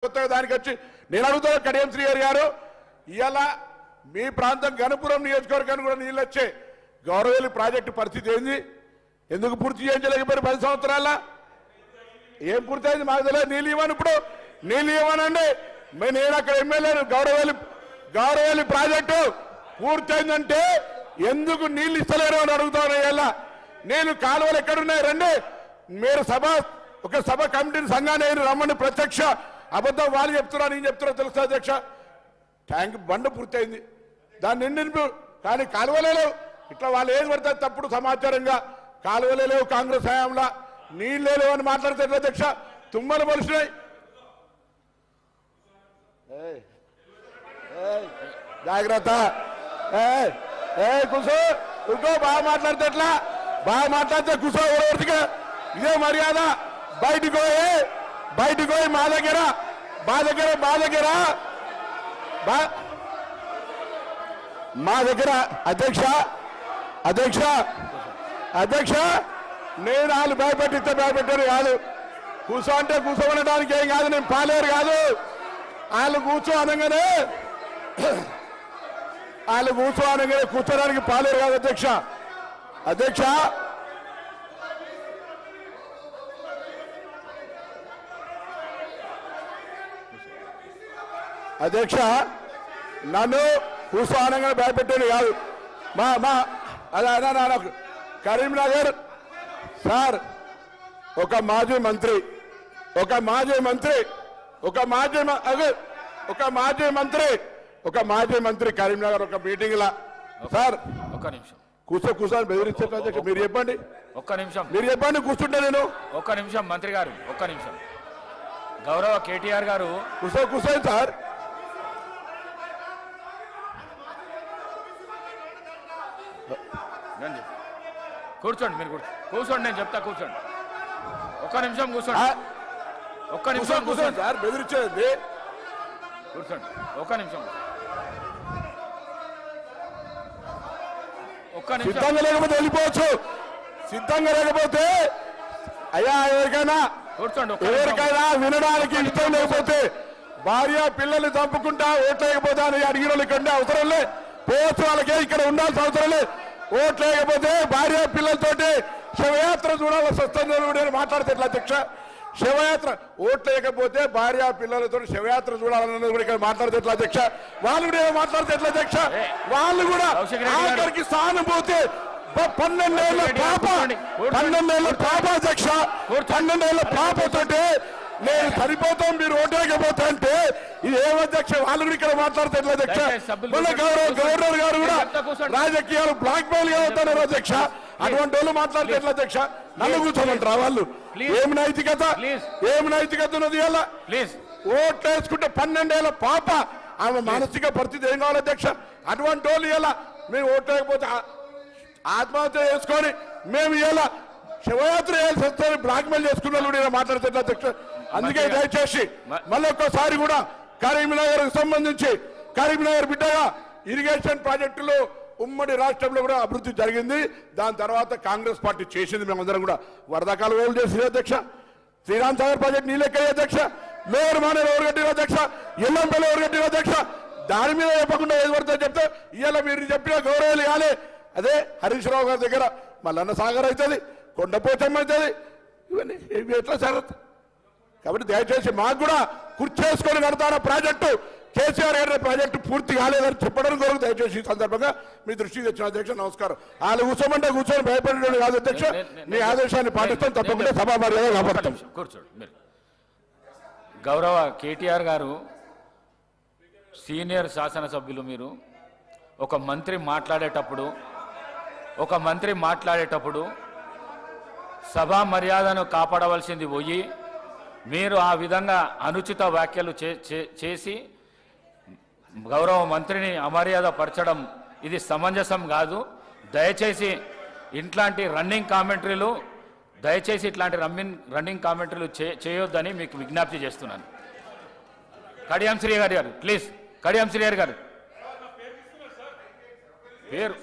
దానికి వచ్చి నేను అడుగుతున్నా కడియం శ్రీహరి గారు, ఇవాళ మీ ప్రాంతం గణపురం నియోజకవర్గానికి కూడా నీళ్ళు వచ్చే గౌరవేలి ప్రాజెక్టు పరిస్థితి ఏంది? ఎందుకు పూర్తి చేయించలేకపోయారు 10 సంవత్సరాల? ఏం పూర్తయింది మాకు తెలియదు. నీళ్ళు ఇవ్వను, ఇప్పుడు నీళ్ళు ఇవ్వనండి. నేను అక్కడ ఎమ్మెల్యేను. గౌరవేలి ప్రాజెక్టు పూర్తయిందంటే ఎందుకు నీళ్ళు ఇస్తలేరు అని అడుగుతాను. ఇవాళ నేను కాలువలు ఎక్కడున్నాయి రండి, మీరు ఒక సభ కమిటీని సంఘాన్ని రమ్మని ప్రత్యక్ష అబద్ధం వాళ్ళు చెప్తున్నారు, నేను చెప్తున్నా తెలుసా అధ్యక్ష? ట్యాంక్ బండ పూర్తయింది, దాన్ని నిండి కానీ కాలువలే లేవు. ఇట్లా వాళ్ళు ఏది పడితే తప్పుడు సమాచారంగా కాలువలే లేవు, కాంగ్రెస్ హయాంలో నీళ్ళే లేవు అని మాట్లాడితే అధ్యక్ష తుమ్మలు పలిసినాయి. జాగ్రత్త, కూర్చో కూర్చో. బాగా మాట్లాడితే ఎట్లా? బాగా మాట్లాడితే కూర్చో. ఎవరికి ఇదే మర్యాద? బయటికి పోయి మా దగ్గర అధ్యక్ష నేను వాళ్ళు భయపెట్టిస్తే భయపెట్టారు కాదు. కూర్చో అంటే కూర్చోబడడానికి ఏం కాదు, నేను పాలేరు కాదు. వాళ్ళు కూర్చో అనగానే కూర్చోడానికి పాలేరు కాదు అధ్యక్ష నన్ను కూర్చో అనగానే భయపెట్టారు కాదు. అదే కరీంనగర్ సార్, ఒక మాజీ మంత్రి కరీంనగర్ ఒక మీటింగ్ లా సార్ ఒక్క నిమిషం కూర్చొని బెదిరించారు అధ్యక్ష. మీరు చెప్పండి, ఒక్క నిమిషం మీరు చెప్పండి. కూర్చుంటే నేను ఒక్క నిమిషం మంత్రి గారు, ఒక్క నిమిషం. గౌరవ కేటీఆర్ గారు కూర్చోండి సార్. కూర్చోండి, మీరు కూర్చోండి, నేను చెప్తా. కూర్చోండి, ఒక్క నిమిషం కూర్చోండి. ఒక్క నిమిషం కూర్చోండి సార్, బెదిరించేది. కూర్చోండి, ఒక్క నిమిషం. సిద్ధంగా లేకపోతే వెళ్ళిపోవచ్చు. సిద్ధంగా లేకపోతే అయ్యా ఎవరికైనా వినడానికి ఇష్టం లేకపోతే భార్య పిల్లల్ని చంపుకుంటా ఓట్లు లేకపోతే అని అడిగిన వాళ్ళు ఇక్కడ అవసరం లేదు. పోవచ్చు, వాళ్ళకే ఇక్కడ ఉండాల్సిన అవసరం లేదు. ఓట్లు లేకపోతే భార్య పిల్లలతోటి శివయాత్ర చూడాల్సి వస్తుంది మాట్లాడితే ఎట్లా అధ్యక్ష? శివయాత్ర ఓట్లు లేకపోతే భార్య పిల్లలతో శివయాత్ర చూడాలన్నది కూడా ఇక్కడ మాట్లాడితే ఎట్లా అధ్యక్ష? వాళ్ళు కూడా మాట్లాడితే ఎట్లా అధ్యక్ష? వాళ్ళు కూడా ఆఖరికి సానుభూతి 12 ఏళ్ళ పాప అధ్యక్ష, 12 ఏళ్ళ పాపతోటి నేను సరిపోతాం మీరు ఓటేకపోతా అంటే ఇది ఏమధ్యక్ష? వాళ్ళు కూడా ఇక్కడ మాట్లాడితే ఎట్లా అధ్యక్ష? మన గవర్నర్ గారు కూడా రాజకీయాలు బ్లాక్ మెయిల్ అవుతున్నారు అధ్యక్ష. అటువంటి వాళ్ళు మాట్లాడితే ఎట్లా అధ్యక్ష? నన్ను కూర్చోమంటారా వాళ్ళు? ఏమి నైతికత ఉన్నది? ఇలా ఓట్లేసుకుంటే 12 ఏళ్ళ పాప, ఆమె మానసిక పరిస్థితి ఏం కావాలి అధ్యక్ష? అటువంటి వాళ్ళు ఇలా మేము ఓట్లేకపోతే ఆత్మహత్య చేసుకొని మేము ఇలా శివయాత్ర చేయాల్సి వస్తే బ్లాక్ మెయిల్ చేసుకున్న మాట్లాడితే అధ్యక్ష. అందుకే దయచేసి మళ్ళీ ఒక్కసారి కూడా కరీంనగర్ సంబంధించి కరీంనగర్ బిడ్డగా ఇరిగేషన్ ప్రాజెక్టులు ఉమ్మడి రాష్ట్రంలో కూడా అభివృద్ధి జరిగింది. దాని తర్వాత కాంగ్రెస్ పార్టీ చేసింది. మేమందరం కూడా వరదకాలు ఓలు చేసింది అధ్యక్ష. శ్రీరామ్ సాగర్ ప్రాజెక్ట్ నీళ్ళెక్కాయి అధ్యక్ష. మేయర్ మానేరు ఎవరు కట్టిన అధ్యక్ష? ఎల్లంపల్లి ఎవరు కట్టిన అధ్యక్ష? దాని మీద చెప్పకుండా ఏది పడుతుందో చెప్తే ఇవాళ మీరు చెప్పిన గౌరవాలు కాలే. అదే హరీష్ రావు గారి దగ్గర మల్లన్న సాగర్ అవుతుంది, కొండపోచమ్మ అవుతుంది, ఇవన్నీ ఎట్లా జరుగుతుంది? కాబట్టి దయచేసి మాకు కూడా కుర్చేసుకొని కడతాన ప్రాజెక్టు, కేసీఆర్ గారి ప్రాజెక్టు పూర్తి కాలేదని చెప్పడం కొరకు దయచేసి ఈ సందర్భంగా మీ దృష్టికి తెచ్చిన అధ్యక్ష. నమస్కారం. వాళ్ళు కూర్చోమంటే కూర్చొని భయపడేది కాదు అధ్యక్ష. మీ ఆదేశాన్ని పాటిస్తాం, తప్పకుండా సభా మర్యాద కాపాడతాం. కూర్చోండి. గౌరవ కేటీఆర్ గారు సీనియర్ శాసనసభ్యులు, మీరు ఒక మంత్రి మాట్లాడేటప్పుడు సభా మర్యాదను కాపాడవలసింది పోయి మీరు ఆ విధంగా అనుచిత వ్యాఖ్యలు చేసి గౌరవ మంత్రిని అమర్యాద పరచడం ఇది సమంజసం కాదు. దయచేసి ఇట్లాంటి రన్నింగ్ కామెంటరీలు చేయొద్దని మీకు విజ్ఞప్తి చేస్తున్నాను. కడియం శ్రీహరి గారు ప్లీజ్. కడియం శ్రీహరి గారు పేరు